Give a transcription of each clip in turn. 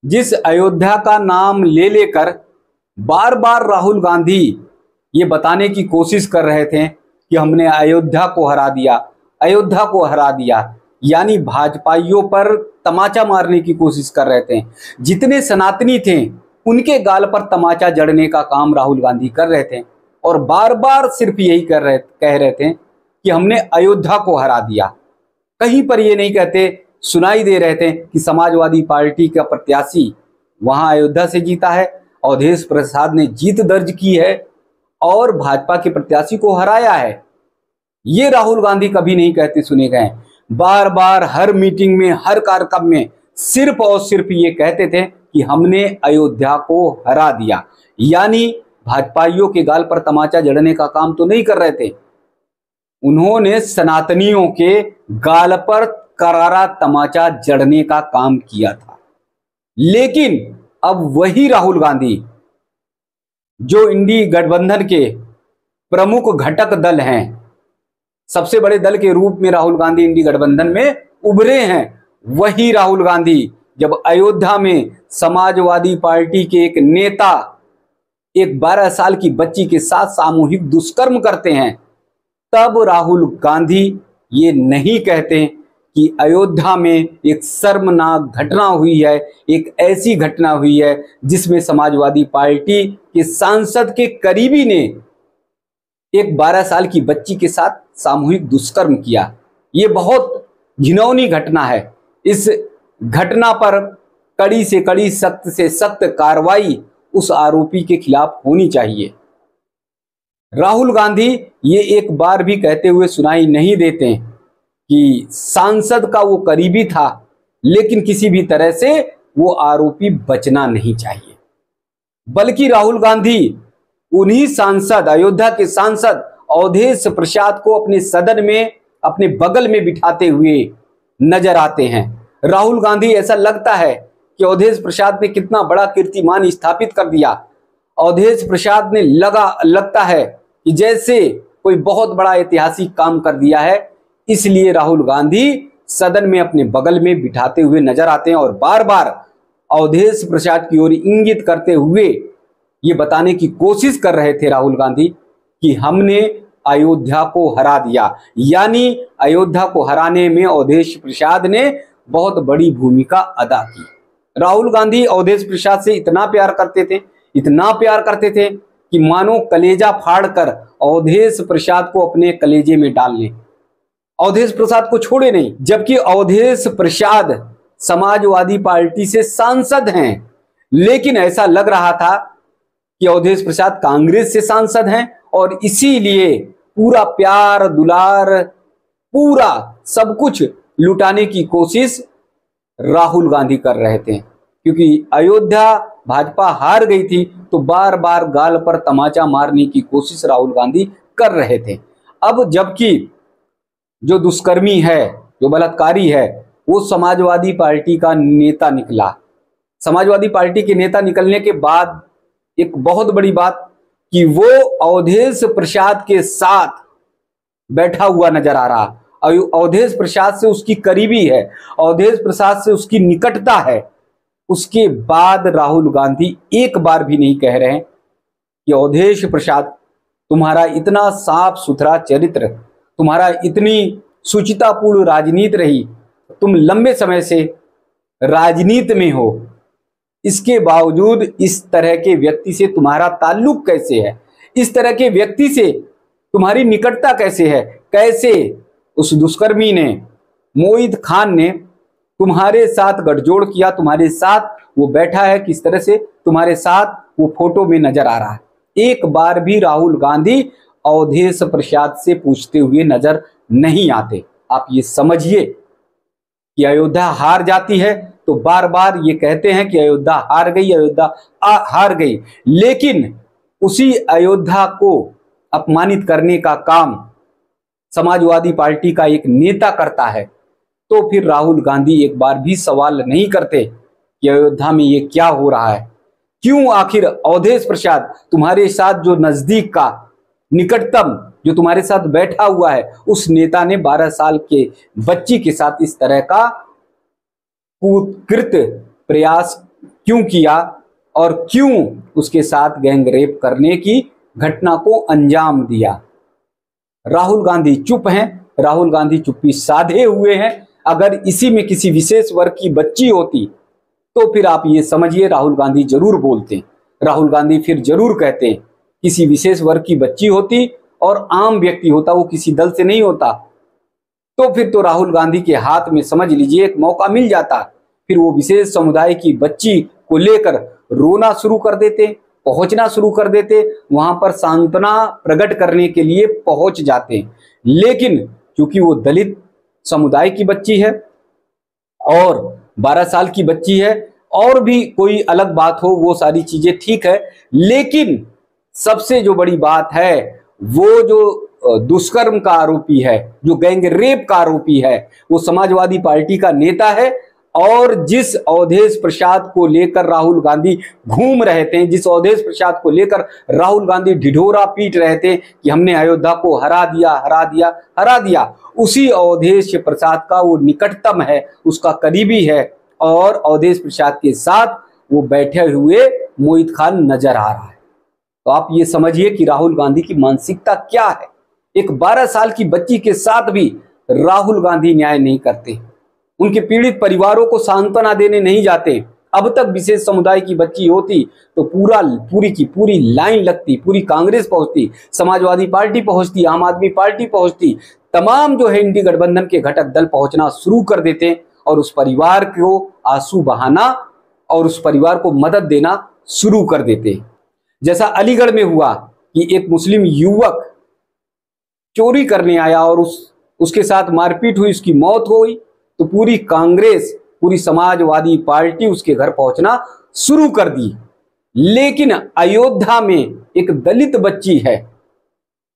जिस अयोध्या का नाम ले लेकर बार बार राहुल गांधी ये बताने की कोशिश कर रहे थे कि हमने अयोध्या को हरा दिया, अयोध्या को हरा दिया, यानी भाजपाइयों पर तमाचा मारने की कोशिश कर रहे थे। जितने सनातनी थे उनके गाल पर तमाचा जड़ने का काम राहुल गांधी कर रहे थे और बार बार सिर्फ यही कह रहे थे कि हमने अयोध्या को हरा दिया। कहीं पर ये नहीं कहते, सुनाई दे रहे थे कि समाजवादी पार्टी का प्रत्याशी वहां अयोध्या से जीता है, अवधेश प्रसाद ने जीत दर्ज की है और भाजपा के प्रत्याशी को हराया है। ये राहुल गांधी कभी नहीं कहते सुने गए। बार बार हर मीटिंग में, हर कार्यक्रम में सिर्फ और सिर्फ ये कहते थे कि हमने अयोध्या को हरा दिया, यानी भाजपाइयों के गाल पर तमाचा जड़ने का काम तो नहीं कर रहे थे, उन्होंने सनातनियों के गाल पर करारा तमाचा जड़ने का काम किया था। लेकिन अब वही राहुल गांधी जो इंडी गठबंधन के प्रमुख घटक दल हैं, सबसे बड़े दल के रूप में राहुल गांधी इंडी गठबंधन में उभरे हैं, वही राहुल गांधी जब अयोध्या में समाजवादी पार्टी के एक नेता एक 12 साल की बच्ची के साथ सामूहिक दुष्कर्म करते हैं, तब राहुल गांधी ये नहीं कहते कि अयोध्या में एक शर्मनाक घटना हुई है, एक ऐसी घटना हुई है जिसमें समाजवादी पार्टी के सांसद के करीबी ने एक 12 साल की बच्ची के साथ सामूहिक दुष्कर्म किया। ये बहुत घिनौनी घटना है। इस घटना पर कड़ी से कड़ी, सख्त से सख्त कार्रवाई उस आरोपी के खिलाफ होनी चाहिए। राहुल गांधी ये एक बार भी कहते हुए सुनाई नहीं देते कि सांसद का वो करीबी था, लेकिन किसी भी तरह से वो आरोपी बचना नहीं चाहिए। बल्कि राहुल गांधी उन्हीं सांसद, अयोध्या के सांसद अवधेश प्रसाद को अपने सदन में, अपने बगल में बिठाते हुए नजर आते हैं। राहुल गांधी, ऐसा लगता है कि अवधेश प्रसाद ने कितना बड़ा कीर्तिमान स्थापित कर दिया। अवधेश प्रसाद ने लगता है कि जैसे कोई बहुत बड़ा ऐतिहासिक काम कर दिया है, इसलिए राहुल गांधी सदन में अपने बगल में बिठाते हुए नजर आते हैं और बार बार अवधेश प्रसाद की ओर इंगित करते हुए ये बताने की कोशिश कर रहे थे राहुल गांधी कि हमने अयोध्या को हरा दिया, यानी अयोध्या को हराने में अवधेश प्रसाद ने बहुत बड़ी भूमिका अदा की। राहुल गांधी अवधेश प्रसाद से इतना प्यार करते थे, इतना प्यार करते थे कि मानो कलेजा फाड़कर अवधेश प्रसाद को अपने कलेजे में डाल लें, अवधेश प्रसाद को छोड़े नहीं। जबकि अवधेश प्रसाद समाजवादी पार्टी से सांसद हैं, लेकिन ऐसा लग रहा था कि अवधेश प्रसाद कांग्रेस से सांसद हैं और इसीलिए पूरा प्यार दुलार, पूरा सब कुछ लुटाने की कोशिश राहुल गांधी कर रहे थे। क्योंकि अयोध्या भाजपा हार गई थी तो बार बार गाल पर तमाचा मारने की कोशिश राहुल गांधी कर रहे थे। अब जबकि जो दुष्कर्मी है, जो बलात्कारी है, वो समाजवादी पार्टी का नेता निकला। समाजवादी पार्टी के नेता निकलने के बाद एक बहुत बड़ी बात कि वो अवधेश प्रसाद के साथ बैठा हुआ नजर आ रहा। अवधेश प्रसाद से उसकी करीबी है, अवधेश प्रसाद से उसकी निकटता है। उसके बाद राहुल गांधी एक बार भी नहीं कह रहे हैं कि अवधेश प्रसाद, तुम्हारा इतना साफ सुथरा चरित्र, तुम्हारा इतनी शुचितापूर्ण राजनीति रही, तुम लंबे समय से राजनीति में हो, इसके बावजूद इस तरह के व्यक्ति से तुम्हारा ताल्लुक कैसे है, इस तरह के व्यक्ति से तुम्हारी निकटता कैसे है, कैसे उस दुष्कर्मी ने, मोहित खान ने तुम्हारे साथ गठजोड़ किया, तुम्हारे साथ वो बैठा है, किस तरह से तुम्हारे साथ वो फोटो में नजर आ रहा है। एक बार भी राहुल गांधी अवधेश प्रसाद से पूछते हुए नजर नहीं आते। आप ये समझिए कि अयोध्या हार जाती है तो बार बार ये कहते हैं कि अयोध्या हार गई, अयोध्या हार गई, लेकिन उसी अयोध्या को अपमानित करने का काम समाजवादी पार्टी का एक नेता करता है, तो फिर राहुल गांधी एक बार भी सवाल नहीं करते कि अयोध्या में ये क्या हो रहा है, क्यों आखिर अवधेश प्रसाद तुम्हारे साथ जो नजदीक का, निकटतम जो तुम्हारे साथ बैठा हुआ है, उस नेता ने 12 साल के बच्ची के साथ इस तरह का कुकृत्य प्रयास क्यों किया और क्यों उसके साथ गैंग रेप करने की घटना को अंजाम दिया। राहुल गांधी चुप हैं, राहुल गांधी चुप्पी साधे हुए हैं। अगर इसी में किसी विशेष वर्ग की बच्ची होती तो फिर आप ये समझिए राहुल गांधी जरूर बोलते, राहुल गांधी फिर जरूर कहते। किसी विशेष वर्ग की बच्ची होती और आम व्यक्ति होता, वो किसी दल से नहीं होता, तो फिर तो राहुल गांधी के हाथ में समझ लीजिए एक मौका मिल जाता। फिर वो विशेष समुदाय की बच्ची को लेकर रोना शुरू कर देते, पहुंचना शुरू कर देते, वहां पर सांत्वना प्रकट करने के लिए पहुंच जाते। लेकिन क्योंकि वो दलित समुदाय की बच्ची है और 12 साल की बच्ची है, और भी कोई अलग बात हो वो सारी चीजें ठीक है, लेकिन सबसे जो बड़ी बात है वो जो दुष्कर्म का आरोपी है, जो गैंग रेप का आरोपी है, वो समाजवादी पार्टी का नेता है। और जिस अवधेश प्रसाद को लेकर राहुल गांधी घूम रहे थे, जिस अवधेश प्रसाद को लेकर राहुल गांधी ढिढोरा पीट रहे थे कि हमने अयोध्या को हरा दिया, हरा दिया, हरा दिया, उसी अवधेश प्रसाद का वो निकटतम है, उसका करीबी है। और अवधेश प्रसाद के साथ वो बैठे हुए मोहित खान नजर आ रहा है। तो आप ये समझिए कि राहुल गांधी की मानसिकता क्या है। एक 12 साल की बच्ची के साथ भी राहुल गांधी न्याय नहीं करते, उनके पीड़ित परिवारों को सांत्वना देने नहीं जाते। अब तक विशेष समुदाय की बच्ची होती तो पूरी की पूरी लाइन लगती, पूरी कांग्रेस पहुंचती, समाजवादी पार्टी पहुंचती, आम आदमी पार्टी पहुंचती, तमाम जो है इंडी गठबंधन के घटक दल पहुंचना शुरू कर देते और उस परिवार को आंसू बहाना और उस परिवार को मदद देना शुरू कर देते। जैसा अलीगढ़ में हुआ कि एक मुस्लिम युवक चोरी करने आया और उसके साथ मारपीट हुई, उसकी मौत हो गई, तो पूरी कांग्रेस, पूरी समाजवादी पार्टी उसके घर पहुंचना शुरू कर दी। लेकिन अयोध्या में एक दलित बच्ची है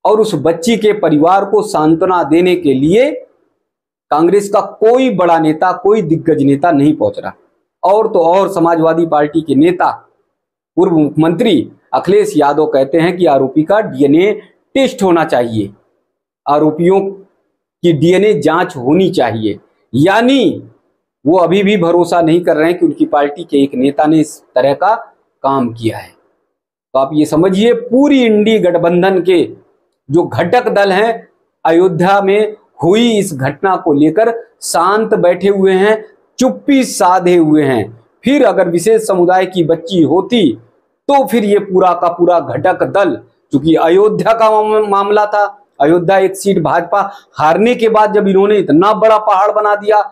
और उस बच्ची के परिवार को सांत्वना देने के लिए कांग्रेस का कोई बड़ा नेता, कोई दिग्गज नेता नहीं पहुंच रहा। और तो और समाजवादी पार्टी के नेता, पूर्व मुख्यमंत्री अखिलेश यादव कहते हैं कि आरोपी का डीएनए टेस्ट होना चाहिए, आरोपियों की डीएनए जांच होनी चाहिए। यानी वो अभी भी भरोसा नहीं कर रहे हैं कि उनकी पार्टी के एक नेता ने इस तरह का काम किया है। तो आप ये समझिए पूरी इंडी गठबंधन के जो घटक दल हैं अयोध्या में हुई इस घटना को लेकर शांत बैठे हुए हैं, चुप्पी साधे हुए हैं। फिर अगर विशेष समुदाय की बच्ची होती तो फिर ये पूरा का पूरा घटक दल, चूंकि अयोध्या का मामला था, अयोध्या एक सीट भाजपा हारने के बाद जब इन्होंने इतना बड़ा पहाड़ बना दिया,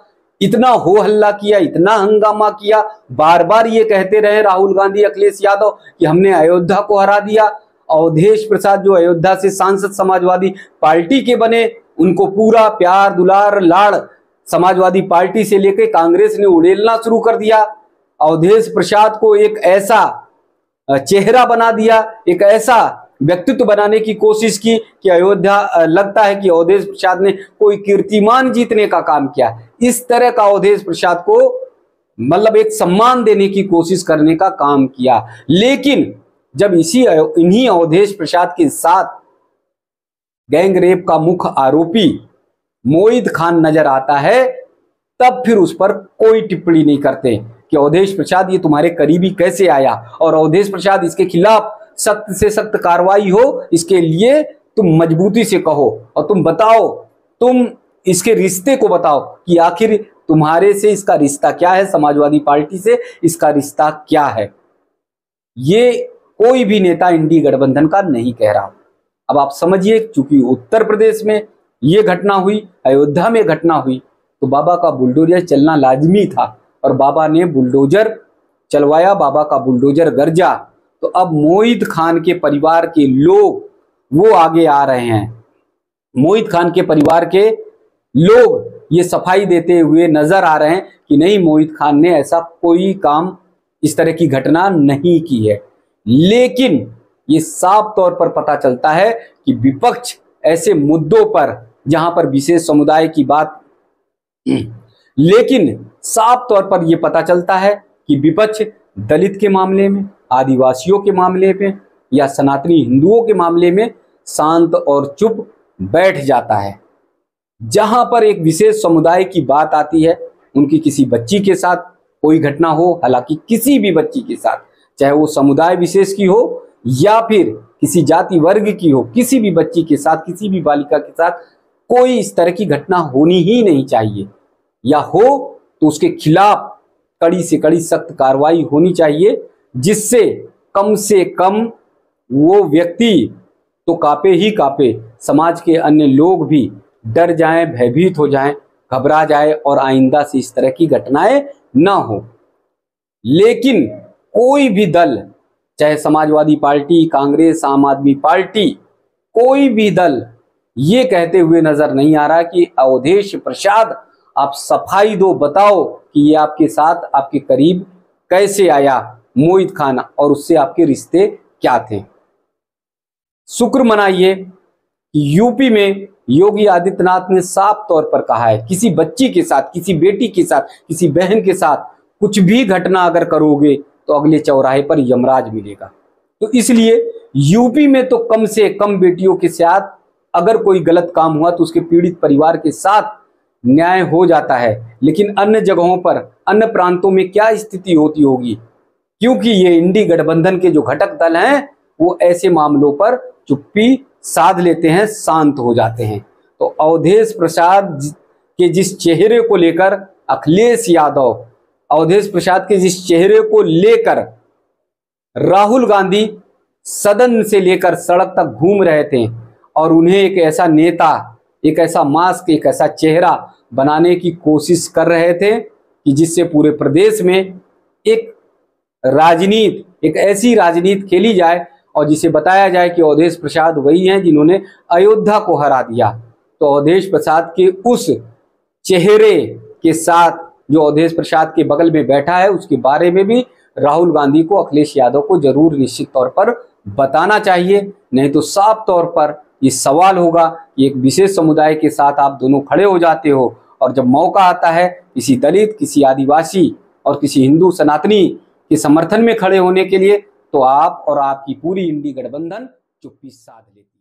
इतना हो हल्ला किया, इतना हंगामा किया, बार बार ये कहते रहे राहुल गांधी, अखिलेश यादव कि हमने अयोध्या को हरा दिया। अवधेश प्रसाद जो अयोध्या से सांसद समाजवादी पार्टी के बने, उनको पूरा प्यार दुलार लाड़ समाजवादी पार्टी से लेकर कांग्रेस ने उड़ेलना शुरू कर दिया। अवधेश प्रसाद को एक ऐसा चेहरा बना दिया, एक ऐसा व्यक्तित्व बनाने की कोशिश की कि अयोध्या लगता है कि अवधेश प्रसाद ने कोई कीर्तिमान जीतने का काम किया। इस तरह का अवधेश प्रसाद को मतलब एक सम्मान देने की कोशिश करने का काम किया। लेकिन जब इन्हीं अवधेश प्रसाद के साथ गैंग रेप का मुख्य आरोपी मोहित खान नजर आता है, तब फिर उस पर कोई टिप्पणी नहीं करते कि अवधेश प्रसाद ये तुम्हारे करीबी कैसे आया, और अवधेश प्रसाद इसके खिलाफ सख्त से सख्त कार्रवाई हो, इसके लिए तुम मजबूती से कहो और तुम बताओ, तुम इसके रिश्ते को बताओ कि आखिर तुम्हारे से इसका रिश्ता क्या है, समाजवादी पार्टी से इसका रिश्ता क्या है। ये कोई भी नेता इंडी गठबंधन का नहीं कह रहा। अब आप समझिए, चूंकि उत्तर प्रदेश में ये घटना हुई, अयोध्या में घटना हुई, तो बाबा का बुलडोजर चलना लाजमी था और बाबा ने बुलडोजर चलवाया, बाबा का बुलडोजर गरजा। तो अब मोहित खान के परिवार के लोग वो आगे आ रहे हैं, मोहित खान के परिवार के लोग ये सफाई देते हुए नजर आ रहे हैं कि नहीं, मोहित खान ने ऐसा कोई काम, इस तरह की घटना नहीं की है। लेकिन ये साफ तौर पर पता चलता है कि विपक्ष ऐसे मुद्दों पर जहां पर विशेष समुदाय की बात, लेकिन साफ तौर पर यह पता चलता है कि विपक्ष दलित के मामले में, आदिवासियों के मामले में या सनातनी हिंदुओं के मामले में शांत और चुप बैठ जाता है। जहां पर एक विशेष समुदाय की बात आती है, उनकी किसी बच्ची के साथ कोई घटना हो, हालांकि किसी भी बच्ची के साथ, चाहे वो समुदाय विशेष की हो या फिर किसी जाति वर्ग की हो, किसी भी बच्ची के साथ, किसी भी बालिका के साथ कोई इस तरह की घटना होनी ही नहीं चाहिए, या हो तो उसके खिलाफ कड़ी से कड़ी सख्त कार्रवाई होनी चाहिए, जिससे कम से कम वो व्यक्ति तो कांपे ही कांपे, समाज के अन्य लोग भी डर जाएं, भयभीत हो जाएं, घबरा जाए और आइंदा से इस तरह की घटनाएं ना हो। लेकिन कोई भी दल, चाहे समाजवादी पार्टी, कांग्रेस, आम आदमी पार्टी, कोई भी दल ये कहते हुए नजर नहीं आ रहा कि अवधेश प्रसाद आप सफाई दो, बताओ कि ये आपके साथ, आपके करीब कैसे आया मोहित खान और उससे आपके रिश्ते क्या थे। शुक्र मनाइए कि यूपी में योगी आदित्यनाथ ने साफ तौर पर कहा है, किसी बच्ची के साथ, किसी बेटी के साथ, किसी बहन के साथ कुछ भी घटना अगर करोगे तो अगले चौराहे पर यमराज मिलेगा। तो इसलिए यूपी में तो कम से कम बेटियों के साथ अगर कोई गलत काम हुआ तो उसके पीड़ित परिवार के साथ न्याय हो जाता है। लेकिन अन्य जगहों पर, अन्य प्रांतों में क्या स्थिति होती होगी, क्योंकि ये इंडी गठबंधन के जो घटक दल हैं वो ऐसे मामलों पर चुप्पी साध लेते हैं, शांत हो जाते हैं। तो अवधेश प्रसाद के जिस चेहरे को लेकर अखिलेश यादव, अवधेश प्रसाद के जिस चेहरे को लेकर राहुल गांधी सदन से लेकर सड़क तक घूम रहे थे और उन्हें एक ऐसा नेता, एक ऐसा मास्क, एक ऐसा चेहरा बनाने की कोशिश कर रहे थे कि जिससे पूरे प्रदेश में एक राजनीति, एक ऐसी राजनीति खेली जाए और जिसे बताया जाए कि अवधेश प्रसाद वही हैं जिन्होंने अयोध्या को हरा दिया। तो अवधेश प्रसाद के उस चेहरे के साथ जो अवधेश प्रसाद के बगल में बैठा है, उसके बारे में भी राहुल गांधी को, अखिलेश यादव को जरूर निश्चित तौर पर बताना चाहिए। नहीं तो साफ तौर पर ये सवाल होगा कि एक विशेष समुदाय के साथ आप दोनों खड़े हो जाते हो और जब मौका आता है किसी दलित, किसी आदिवासी और किसी हिंदू सनातनी के समर्थन में खड़े होने के लिए, तो आप और आपकी पूरी इंडी गठबंधन चुप्पी साध लेती है।